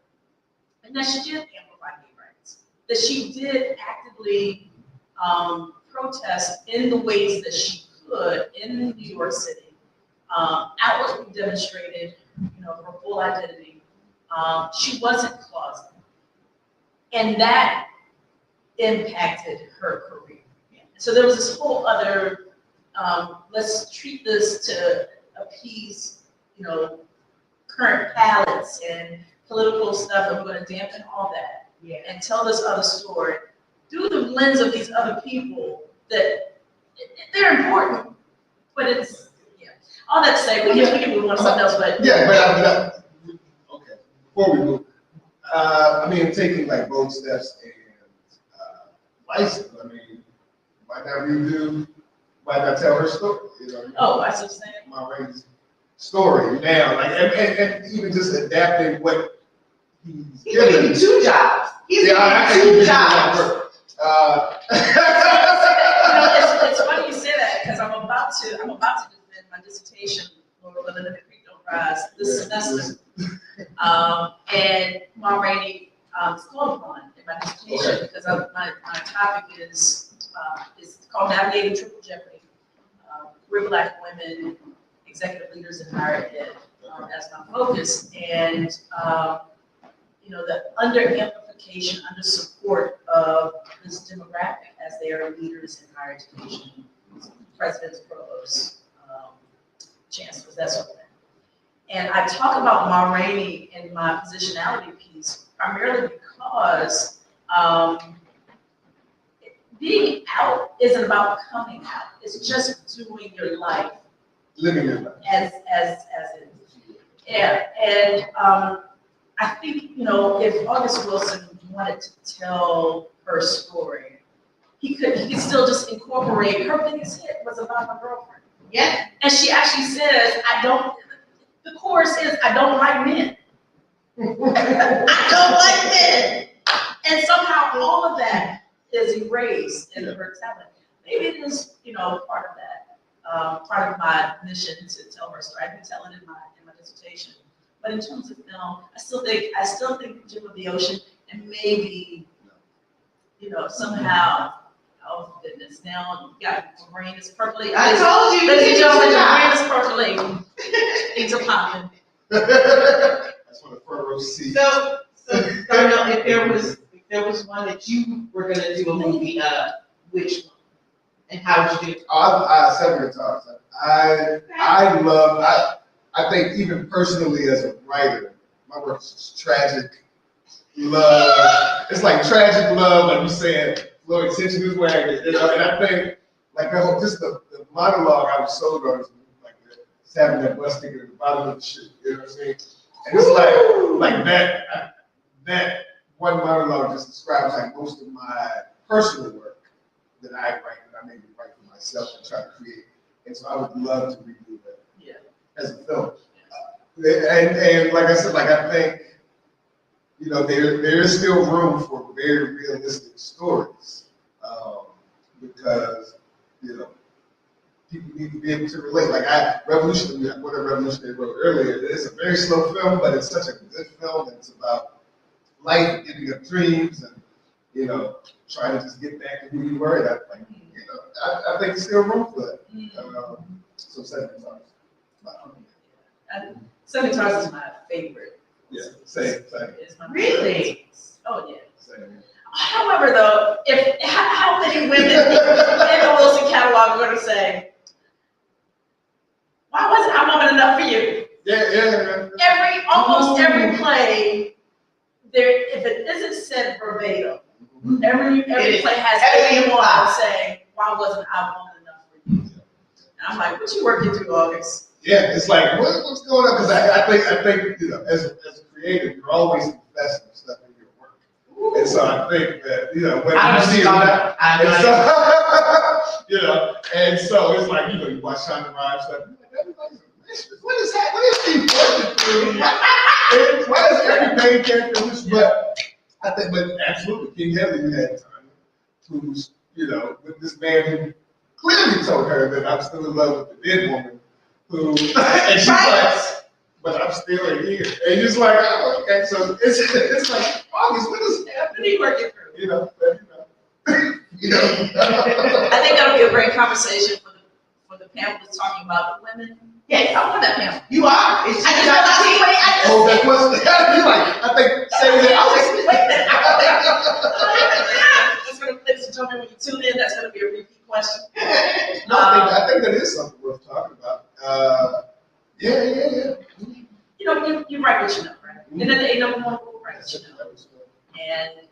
Speaker 3: and that she did amplify gay rights. That she did actively protest in the ways that she could in New York City. Outwardly demonstrated, her full identity. She wasn't closeted, and that impacted her career. So there was this whole other, let's treat this to appease, current palates and political stuff, and we're going to dampen all that and tell this other story through the lens of these other people that they're important, but it's, all that to say, we can move on to something else, but.
Speaker 4: Yeah, but okay, before we move, taking like bold steps and license, why not tell her story,
Speaker 3: Oh, I see what you're saying.
Speaker 4: Ma Rainey's story now, and even just adapting what he's given.
Speaker 1: 2 jobs. He's
Speaker 4: I
Speaker 1: given 2 jobs.
Speaker 3: It's funny you say that because I'm about to defend my dissertation for the Limited Creek Don't Rise this semester. And Ma Rainey is called upon in my dissertation because my topic is called Navigating Triple Jeopardy. We're Black women, executive leaders in higher ed as my focus, and the under-amplification, under-support of this demographic as they are leaders in higher education, presidents, provosts, chancellors, that sort of thing. And I talk about Ma Rainey in my positionality piece primarily because being out isn't about coming out. It's just doing your life.
Speaker 4: Living your life.
Speaker 3: As it is. Yeah, and I think, if August Wilson wanted to tell her story, he could still just incorporate, her biggest hit was about her girlfriend.
Speaker 1: Yeah.
Speaker 3: And she actually says, the chorus is, I don't like men. I don't like men. And somehow all of that is erased in her talent. Maybe it is, part of that, part of my mission to tell her story. I can tell it in my dissertation. But in terms of film, I still think Jim of the Ocean, and maybe, somehow, oh goodness, now you got my brain is percolating.
Speaker 1: I told you.
Speaker 3: Ladies and gentlemen, my brain is percolating. Things are popping.
Speaker 4: That's what the front row sees.
Speaker 1: So Darnell, if there was one that you were gonna do a movie of, which one? And how would you do it?
Speaker 4: Several times. I think even personally as a writer, my work is just tragic love. It's like tragic love, like you said, low attention is wagging. And I think like the monologue I was sold on is like having that bus ticket at the bottom of the shit. You know what I'm saying? And it's like that one monologue just describes like most of my personal work that I write, that I maybe write for myself and try to create. And so I would love to redo that as a film. And like I said, I think, there is still room for very realistic stories because, people need to be able to relate. Like what a Revolutionary wrote earlier, it's a very slow film, but it's such a good film. It's about life, giving up dreams, and, trying to just get back to who you were. And I think there's still room for that. So 7 times.
Speaker 3: 7 Stars is my favorite.
Speaker 4: Yeah, same.
Speaker 3: It's my
Speaker 1: Really?
Speaker 3: Oh, yeah.
Speaker 4: Same.
Speaker 3: However, though, how many women in the Wilson catalog are going to say, why wasn't I woman enough for you?
Speaker 4: Yeah.
Speaker 3: Almost every play, if it isn't said verbatim, every play has everyone saying, why wasn't I woman enough for you? And I'm like, what you working through, August?
Speaker 4: Yeah, it's like what's going on? Because I think as a creative, you're always investing stuff in your work, and so I think that when you see it, and so it's like you watch Shonda Rhimes stuff. Everybody's vicious. What is that? What is she working through? Why is every main character vicious? But I think, absolutely, King Henry had time, who's with this man who clearly told her that I'm still in love with the dead woman. And she's like, but I'm still in here. And you're just like, oh, okay. So it's like, August, what is happening?
Speaker 3: Working through.
Speaker 4: I
Speaker 3: think that'll be a great conversation for the panel that's talking about the women. Yes, I want that panel.
Speaker 1: You are. It's
Speaker 3: I just want to
Speaker 4: that question. I think say that.
Speaker 3: wait. That's going to jump in when you tune in. That's going to be a repeat question.
Speaker 4: No, I think that is something worth talking about. Yeah.
Speaker 3: You know, you write what you know, right? And then the A-number one will write what you know. And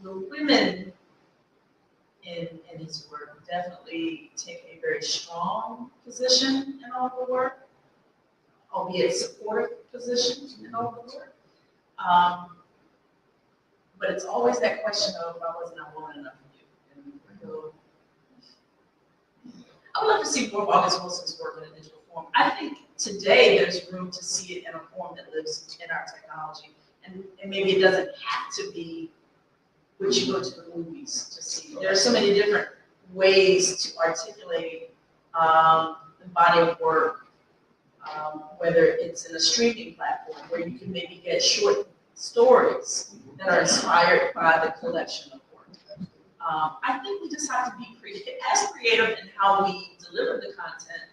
Speaker 3: the women in his work definitely take a very strong position in all the work, albeit supportive position in all the work. But it's always that question of, why wasn't I woman enough for you? And so, I would love to see more of August Wilson's work in a digital form. I think today there's room to see it in a form that lives in our technology. And maybe it doesn't have to be what you go to the movies to see. There are so many different ways to articulate the body of work, whether it's in a streaming platform where you can maybe get short stories that are inspired by the collection of work. I think we just have to be as creative in how we deliver the content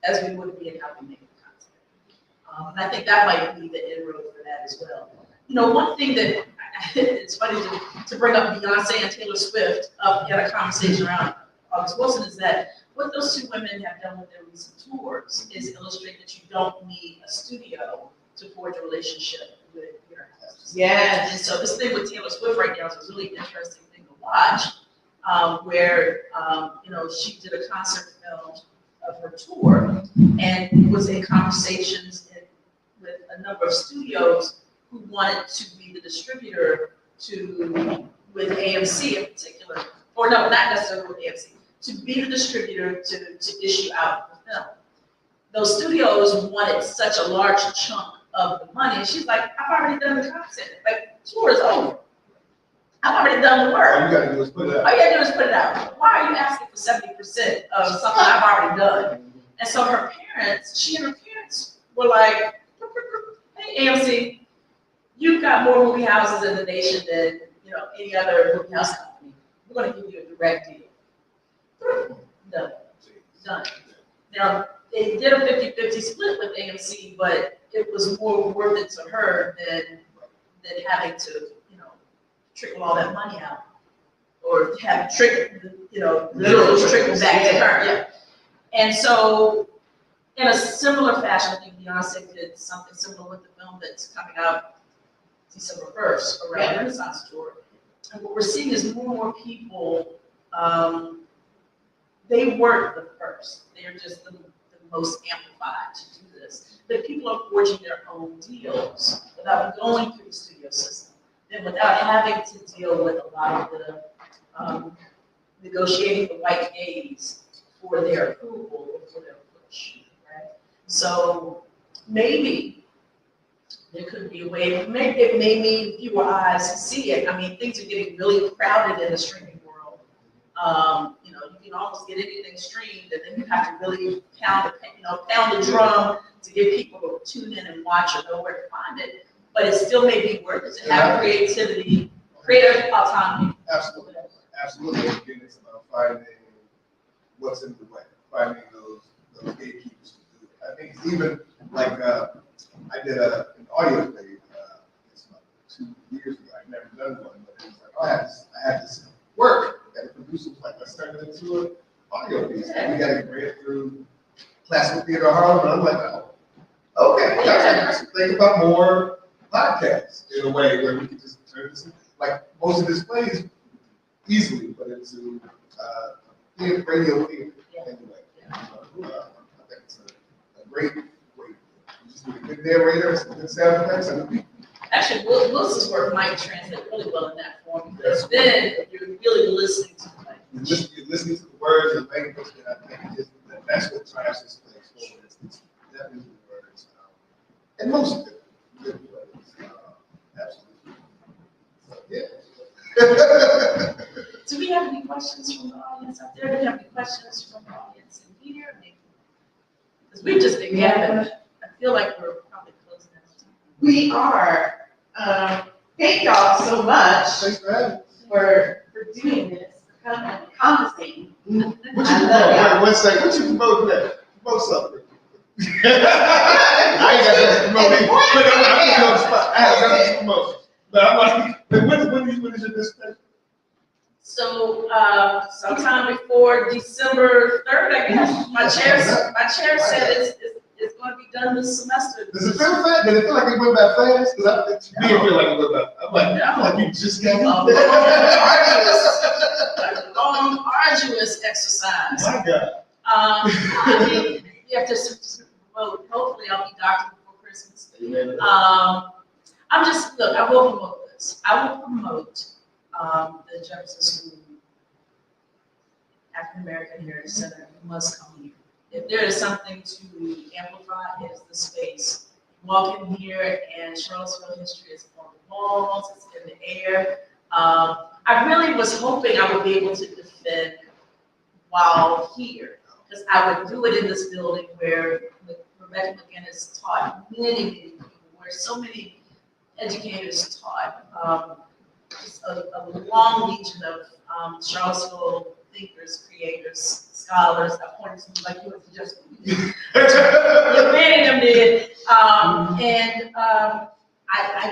Speaker 3: as we would be in how we make the content. And I think that might be the inroad for that as well. You know, one thing that it's funny to bring up Beyonce and Taylor Swift up in a conversation around August Wilson is that what those two women have done with their recent tours is illustrate that you don't need a studio to forge a relationship with your artists.
Speaker 1: Yes.
Speaker 3: And so this thing with Taylor Swift right now is a really interesting thing to watch, where you know, she did a concert film of her tour and was in conversations with a number of studios who wanted to be the distributor with AMC in particular, or no, not necessarily with AMC, to be the distributor to issue out the film. Those studios wanted such a large chunk of the money, and she's like, I've already done the content. Like, tour is over. I've already done the work.
Speaker 4: All you gotta do is put it out.
Speaker 3: All you gotta do is put it out. Why are you asking for 70% of something I've already done? And so she and her parents were like, hey, AMC, you've got more movie houses in the nation than, you know, any other movie house company. We're gonna give you a direct deal. Done. Now, they did a 50-50 split with AMC, but it was more worth it to her than having to, you know, trickle all that money out, or have literally trickle back to her. Yeah. And so, in a similar fashion, I think Beyonce did something similar with the film that's coming out December 1st around Renaissance Tour. And what we're seeing is more and more people, they weren't the first. They're just the most amplified to do this. But people are forging their own deals without going through the studio system, and without having to deal with a lot of the negotiating the white gaze for their approval or for their push, right? So maybe there could be a way, maybe it may mean fewer eyes to see it. I mean, things are getting really crowded in the streaming world. You know, you can almost get anything streamed, and then you have to really pound the drum to get people to tune in and watch or know where to find it. But it still may be worth it to have creativity, creative autonomy.
Speaker 4: Absolutely. Again, it's about finding what's in the way, finding those gatekeepers to do it. I think it's even like I did an audio play it's about 2 years ago. I've never done one, but it was like, I had this work, and the producer was like, let's turn it into an audio piece. And we got to grant through Classical Theater Harlem, and I'm like, oh, okay, I should think about more podcasts in a way where we can just turn this in. Like most of this plays easily put into radio theater anyway. I think it's a great way. You just need a good narrator, some good sound effects, and
Speaker 3: Actually, Wilson's work might translate really well in that form, because then you're really listening to the language.
Speaker 4: you're listening to the words and language, and I think that's what drives this place forward. It's definitely the words, and most of it, good plays. Absolutely. So, yeah.
Speaker 3: Do we have any questions from the audience out there? Do we have any questions from the audience in here? Because we've just been gabbing. I feel like we're probably closing out time.
Speaker 1: We are. Thank y'all so much
Speaker 4: Thanks for having me.
Speaker 1: for doing this, for coming and conversating.
Speaker 4: What you
Speaker 1: I love
Speaker 4: promote? One second. What you promote today? Promote something. I ain't got nothing to promote either. But I'm on the spot. I have nothing to promote. But I'm like, when is your dissertation?
Speaker 3: So, sometime before December 3rd, I guess, my chair said it's gonna be done this semester.
Speaker 4: Does it feel fast? Did it feel like it went that fast? Because to me, it feel like it went that. I'm like, I feel like you just got out there.
Speaker 3: A long, arduous exercise.
Speaker 4: My God.
Speaker 3: I mean, you have to, well, hopefully I'll be doctor before Christmas. I'm just, look, I will promote this. I will promote the Jefferson School African American Heritage Center must come here. If there is something to amplify, it is the space. Walk in here and Charlottesville history is on the walls, it's in the air. I really was hoping I would be able to defend while here, because I would do it in this building where Rebecca McGinnis taught many people, where so many educators taught. Just a long legion of Charlottesville thinkers, creators, scholars. I pointed to you like you were just many of them did. I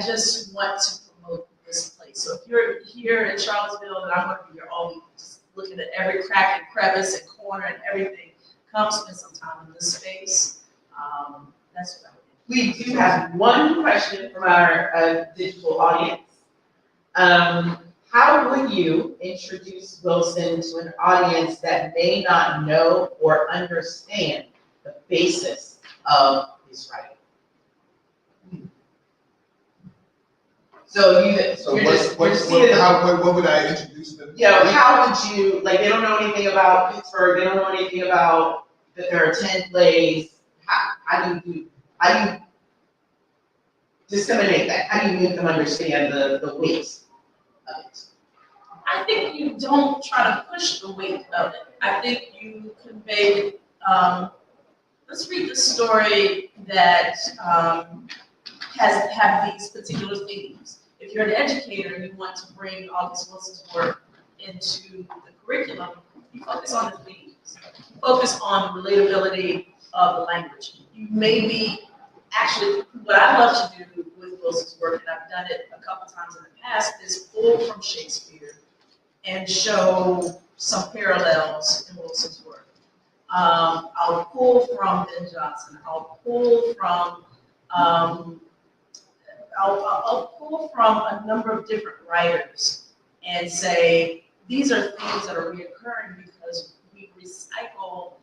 Speaker 3: just want to promote this place. So if you're here in Charlottesville, and I'm going to be here all week, just looking at every crack and crevice and corner and everything, come spend some time in this space. That's what I would do.
Speaker 1: We do have one question from our digital audience. How would you introduce Wilson to an audience that may not know or understand the basis of his writing? So
Speaker 4: what would I introduce them?
Speaker 1: How would you, like, they don't know anything about Pittsburgh, they don't know anything about that there are 10 plays. How do you disseminate that? How do you make them understand the weight of it?
Speaker 3: I think you don't try to push the weight of it. I think you convey, let's read the story that have these particular themes. If you're an educator and you want to bring August Wilson's work into the curriculum, you focus on the themes. You focus on the relatability of the language. You may be, actually, what I love to do with Wilson's work, and I've done it a couple times in the past, is pull from Shakespeare and show some parallels in Wilson's work. I'll pull from Ben Jonson. I'll pull from I'll pull from a number of different writers and say these are things that are reoccurring because we recycle.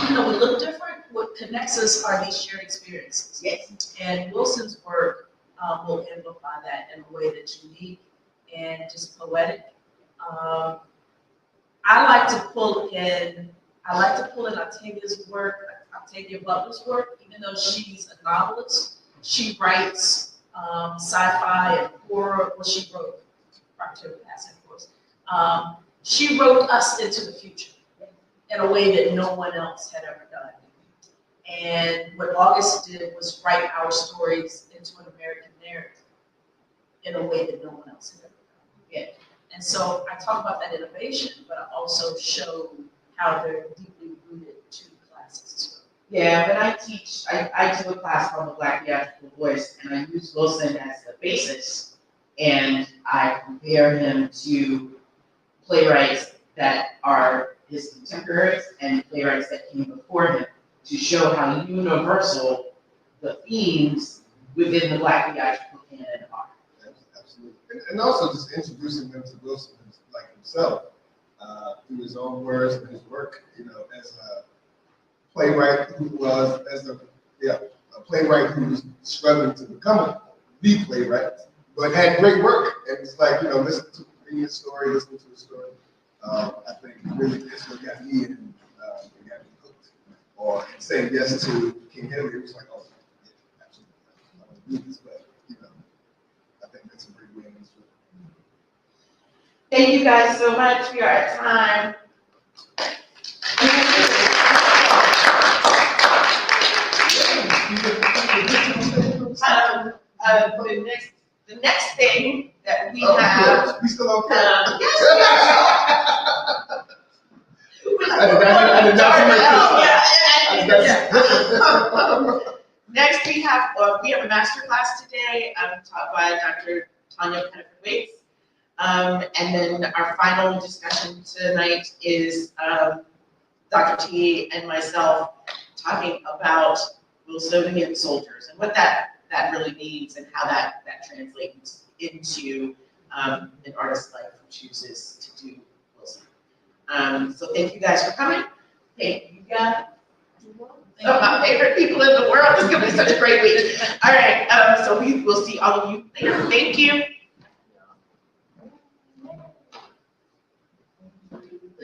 Speaker 3: Even though we look different, what connects us are these shared experiences.
Speaker 1: Yes.
Speaker 3: And Wilson's work will amplify that in a way that's unique and just poetic. I like to pull in Octavia's work, Octavia Butler's work, even though she's a novelist. She writes sci-fi and horror. Well, she wrote Octavia Passing, of course. She wrote us into the future in a way that no one else had ever done. And what August did was write our stories into an American narrative in a way that no one else had ever done. Yeah. And so I talk about that innovation, but I also show how they're deeply rooted to classes as well.
Speaker 1: Yeah, when I teach, I do a class called the Black Theatrical Voice, and I use Wilson as the basis, and I compare him to playwrights that are his contemporaries and playwrights that came before him to show how universal the themes within the Black theatrical canon are.
Speaker 4: Absolutely. And also just introducing them to Wilson like himself through his own words and his work, as a playwright who was, a playwright who was struggling to become the playwright, but had great work. And it's like, listen to his story, listening to his story. I think really it's what got me in, it got me hooked. Or saying yes to King Henry, it was like, oh, yeah, absolutely. I want to do this, but, I think that's a great way in this film.
Speaker 1: Thank you guys so much. We are at time. The next thing that we have.
Speaker 4: We still okay?
Speaker 1: I
Speaker 4: did not see
Speaker 1: Next, we have a master class today, taught by Dr. Tanya Pennifer-Waits. And then our final discussion tonight is Dr. T and myself talking about Wilsonian soldiers and what that really means and how that translates into an artist's life who chooses to do Wilson. So thank you guys for coming. Hey, you got some of my favorite people in the world. It's gonna be such a great week. All right, so we will see all of you later. Thank you.